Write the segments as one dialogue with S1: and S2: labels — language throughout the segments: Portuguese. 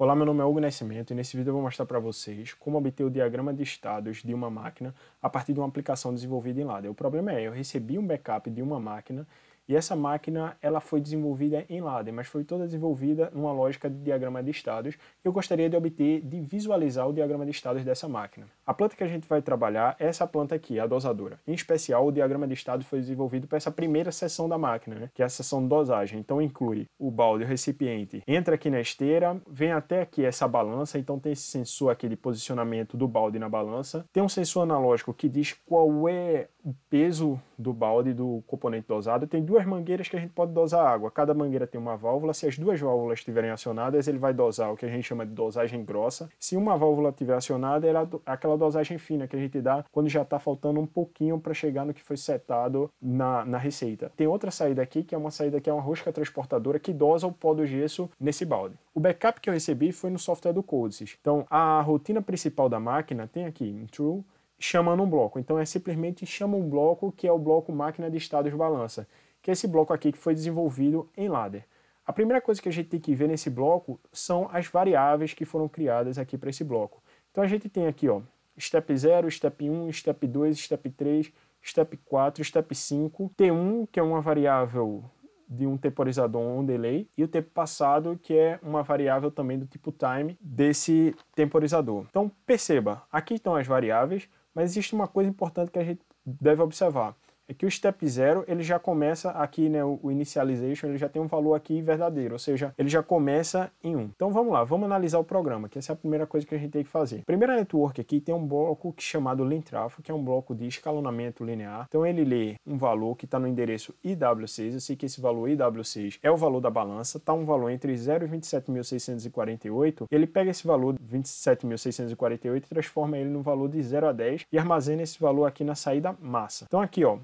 S1: Olá, meu nome é Hugo Nascimento e nesse vídeo eu vou mostrar para vocês como obter o diagrama de estados de uma máquina a partir de uma aplicação desenvolvida em Ladder. O problema é, eu recebi um backup de uma máquina e essa máquina ela foi desenvolvida em Ladder, mas foi toda desenvolvida numa lógica de diagrama de estados e eu gostaria de visualizar o diagrama de estados dessa máquina. A planta que a gente vai trabalhar é essa planta aqui, a dosadora. Em especial, o diagrama de estados foi desenvolvido para essa primeira seção da máquina, que é a seção de dosagem. Então inclui o balde, o recipiente, entra aqui na esteira, vem até aqui essa balança, então tem esse sensor aqui de posicionamento do balde na balança. Tem um sensor analógico que diz qual é o peso do balde do componente dosado. Tem duas mangueiras que a gente pode dosar água. Cada mangueira tem uma válvula. Se as duas válvulas estiverem acionadas, ele vai dosar o que a gente chama de dosagem grossa. Se uma válvula estiver acionada, é aquela dosagem fina que a gente dá quando já está faltando um pouquinho para chegar no que foi setado na receita. Tem outra saída aqui, que é uma rosca transportadora que dosa o pó do gesso nesse balde. O backup que eu recebi foi no software do Codesys. Então, a rotina principal da máquina tem aqui, em True, chamando um bloco. Então é simplesmente chama um bloco que é o bloco máquina de estados balança, que é esse bloco aqui que foi desenvolvido em Ladder. A primeira coisa que a gente tem que ver nesse bloco são as variáveis que foram criadas aqui para esse bloco. Então a gente tem aqui, ó, step 0, step 1, step 2, step 3, step 4, step 5, T1, que é uma variável de um temporizador ou um delay, e o tempo passado, que é uma variável também do tipo time desse temporizador. Então perceba, aqui estão as variáveis, mas existe uma coisa importante que a gente deve observar. É que o step 0, ele já começa aqui, né, o initialization, ele já tem um valor aqui verdadeiro, ou seja, ele já começa em 1. Então vamos lá, vamos analisar o programa, que essa é a primeira coisa que a gente tem que fazer. Primeira network aqui tem um bloco chamado lintrafo, que é um bloco de escalonamento linear. Então ele lê um valor que está no endereço IW6, eu sei que esse valor IW6 é o valor da balança, está um valor entre 0 e 27.648, ele pega esse valor 27.648 e transforma ele no valor de 0 a 10 e armazena esse valor aqui na saída massa. Então aqui, ó,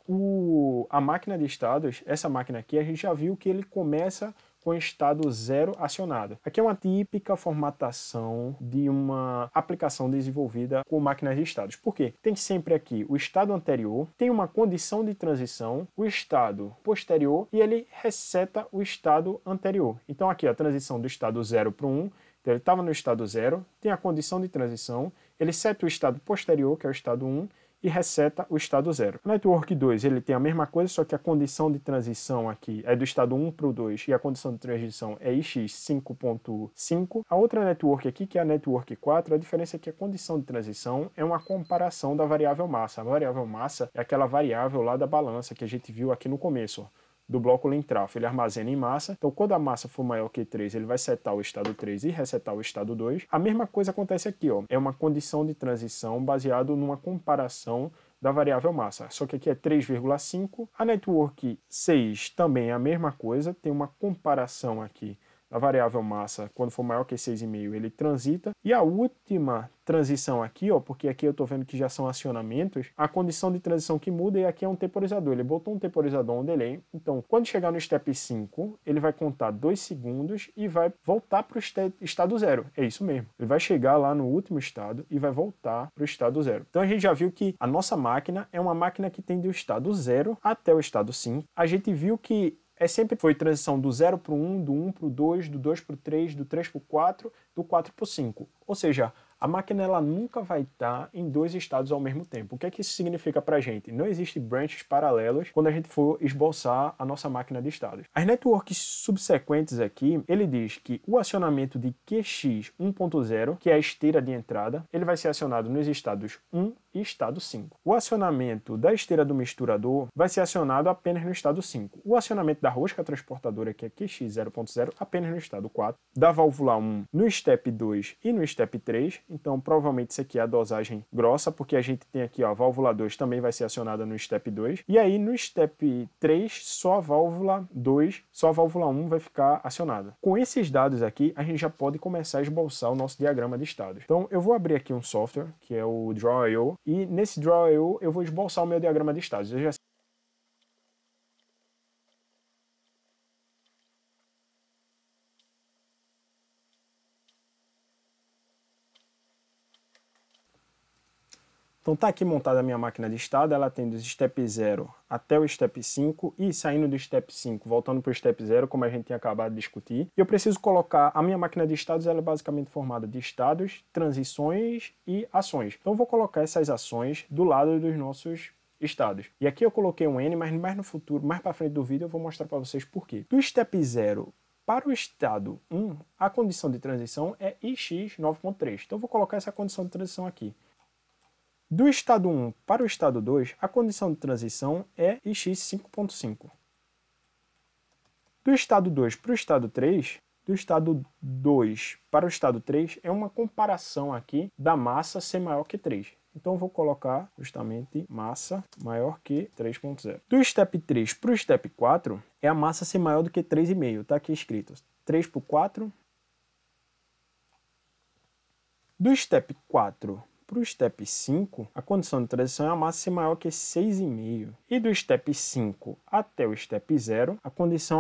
S1: a máquina de estados, essa máquina aqui, a gente já viu que ele começa com estado 0 acionado. Aqui é uma típica formatação de uma aplicação desenvolvida com máquinas de estados. Por quê? Tem sempre aqui o estado anterior, tem uma condição de transição, o estado posterior e ele reseta o estado anterior. Então aqui a transição do estado 0 para o 1, então ele estava no estado 0, tem a condição de transição, ele seta o estado posterior, que é o estado 1, e reseta o estado 0. O Network 2 ele tem a mesma coisa, só que a condição de transição aqui é do estado 1 para o 2 e a condição de transição é ix 5.5. A outra network aqui, que é a Network 4, a diferença é que a condição de transição é uma comparação da variável massa. A variável massa é aquela variável lá da balança que a gente viu aqui no começo, ó, do bloco lintrafo, ele armazena em massa. Então, quando a massa for maior que 3, ele vai setar o estado 3 e resetar o estado 2. A mesma coisa acontece aqui, ó. É uma condição de transição baseado numa comparação da variável massa. Só que aqui é 3,5. A network 6 também é a mesma coisa, tem uma comparação aqui da variável massa, quando for maior que 6,5, ele transita. E a última transição aqui, ó, porque aqui eu estou vendo que já são acionamentos, a condição de transição que muda, e aqui é um temporizador. Ele botou um temporizador, um delay. Então, quando chegar no step 5, ele vai contar 2 segundos e vai voltar para o estado 0. É isso mesmo. Ele vai chegar lá no último estado e vai voltar para o estado 0. Então, a gente já viu que a nossa máquina é uma máquina que tem do estado 0 até o estado 5. A gente viu que sempre foi transição do 0 para o 1, do 1 para o 2, do 2 para o 3, do 3 para o 4, do 4 para o 5. Ou seja, a máquina ela nunca vai estar em dois estados ao mesmo tempo. O que é que isso significa para a gente? Não existe branches paralelos quando a gente for esboçar a nossa máquina de estados. As networks subsequentes aqui, ele diz que o acionamento de QX 1.0, que é a esteira de entrada, ele vai ser acionado nos estados 1 e estado 5. O acionamento da esteira do misturador vai ser acionado apenas no estado 5. O acionamento da rosca transportadora, que é QX 0.0, apenas no estado 4. Da válvula 1 no step 2 e no step 3. Então, provavelmente isso aqui é a dosagem grossa, porque a gente tem aqui, ó, a válvula 2 também vai ser acionada no step 2. E aí, no step 3, só a válvula 2, só a válvula 1 vai ficar acionada. Com esses dados aqui, a gente já pode começar a esboçar o nosso diagrama de estados. Então, eu vou abrir aqui um software, que é o Draw.io, e nesse Draw.io eu vou esboçar o meu diagrama de estados. Eu já Então tá aqui montada a minha máquina de estado, ela tem do step 0 até o step 5 e saindo do step 5, voltando para o step 0, como a gente tinha acabado de discutir. E eu preciso colocar, a minha máquina de estados, ela é basicamente formada de estados, transições e ações. Então eu vou colocar essas ações do lado dos nossos estados. E aqui eu coloquei um N, mas mais no futuro, mais para frente do vídeo, eu vou mostrar para vocês por quê. Do step 0 para o estado 1, a condição de transição é ix 9.3. Então eu vou colocar essa condição de transição aqui. Do estado 1 para o estado 2, a condição de transição é ix 5.5. Do estado 2 para o estado 3, do estado 2 para o estado 3, é uma comparação aqui da massa ser maior que 3. Então eu vou colocar justamente massa maior que 3.0. Do step 3 para o step 4, é a massa ser maior do que 3,5. Está aqui escrito 3 por 4. Do step 4 para o step 5, a condição de transição é a massa ser maior que 6,5. E do step 5 até o step 0, a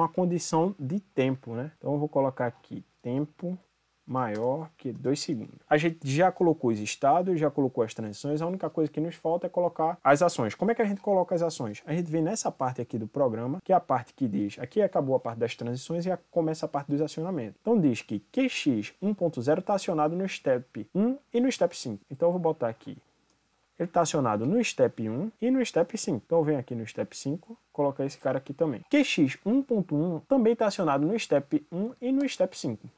S1: condição de tempo, né? Então eu vou colocar aqui tempo maior que 2 segundos. A gente já colocou os estados, já colocou as transições, a única coisa que nos falta é colocar as ações. Como é que a gente coloca as ações? A gente vem nessa parte aqui do programa, que é a parte que diz, aqui acabou a parte das transições e começa a parte dos acionamentos. Então diz que QX 1.0 está acionado no step 1 e no step 5. Então eu vou botar aqui. Ele está acionado no step 1 e no step 5. Então eu venho aqui no step 5, colocar esse cara aqui também. QX 1.1 também está acionado no step 1 e no step 5.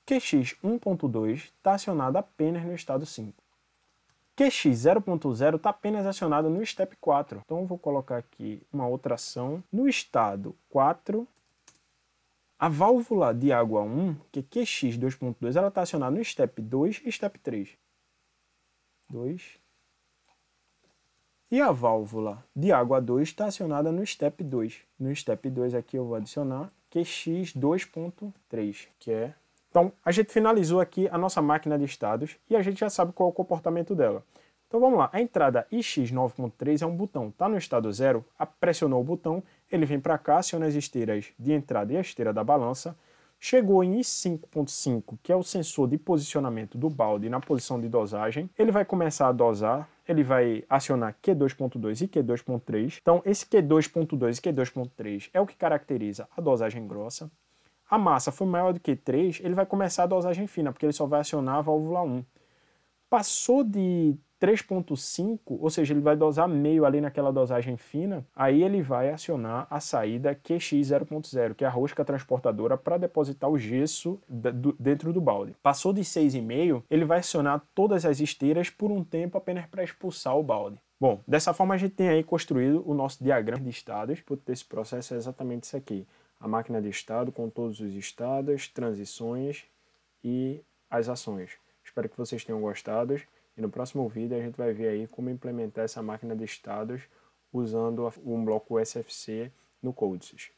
S1: QX 1.2 está acionado apenas no estado 5. QX 0.0 está apenas acionado no step 4. Então eu vou colocar aqui uma outra ação. No estado 4, a válvula de água 1, que é QX 2.2, ela está acionada no step 2 e step 3. 2. E a válvula de água 2 está acionada no step 2. No step 2 aqui eu vou adicionar QX 2.3, que é... Então, a gente finalizou aqui a nossa máquina de estados e a gente já sabe qual é o comportamento dela. Então vamos lá, a entrada ix 9.3 é um botão, está no estado 0, pressionou o botão, ele vem para cá, aciona as esteiras de entrada e a esteira da balança, chegou em i5.5, que é o sensor de posicionamento do balde na posição de dosagem, ele vai começar a dosar, ele vai acionar Q2.2 e Q2.3, então esse Q2.2 e Q2.3 é o que caracteriza a dosagem grossa. A massa foi maior do que 3, ele vai começar a dosagem fina, porque ele só vai acionar a válvula 1. Passou de 3.5, ou seja, ele vai dosar meio ali naquela dosagem fina, aí ele vai acionar a saída QX 0.0, que é a rosca transportadora para depositar o gesso dentro do balde. Passou de 6,5, ele vai acionar todas as esteiras por um tempo apenas para expulsar o balde. Bom, dessa forma a gente tem aí construído o nosso diagrama de estados. Esse processo é exatamente isso aqui. A máquina de estado com todos os estados, transições e as ações. Espero que vocês tenham gostado e no próximo vídeo a gente vai ver aí como implementar essa máquina de estados usando um bloco SFC no Codesys.